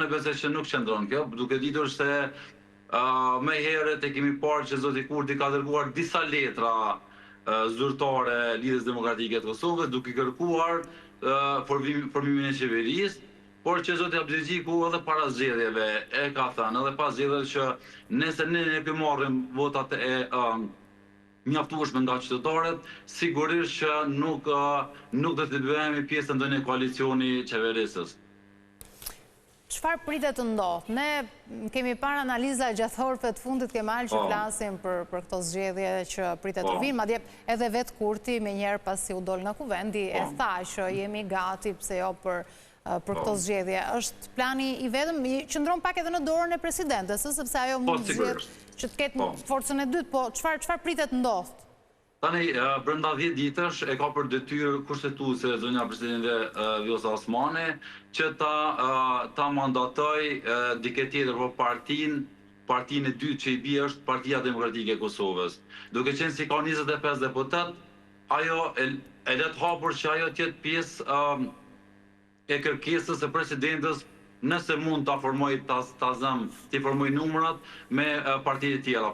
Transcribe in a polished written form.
unë besoj që nuk qëndron kjo, duke ditur se me herët e kemi parë që zoti Kurti ka dërguar disa letra zyrtare Lidhjes Demokratike të Kosovës, duke kërkuar formimin e qeverisë, por që zoti Abdixhiku edhe para zgjedhjeve e ka thënë, edhe pas zgjedhjeve që nëse ne marrim votat e mjaftueshme nga qytetarët, sigurisht që nuk do të bëhemi pjesë të ndonjë koalicioni qeverisës. Çfarë pritet të ndodhë? Ne kemi parë analiza gjathorëve të fundit kemal që flasim për këto zgjedhje që pritet të vinë, madje edhe vetë Kurti me njerë pasi u dol nga kuvendi e tha që jemi gati pse jo për këto zgjedhje. Është plani i vetëm, qëndron pak edhe në dorën e presidentes, sepse ajo mund të zgjedh që të ketë forcën e dytë, po çfarë pritet të ndodhë? Tani, brenda 10 ditësh e ka për detyrë kushtetuese zonja presidente Vjosa Osmani që ta mandatoj dikë tjetër për partinë e dytë që i bie është Partia Demokratike e Kosovës. Duke qenë si ka 25 deputet, ajo e let hapur që ajo të jetë pjesë e kërkesës e presidentës nëse mund ta formoj ta formoj numrat me partitë tjera.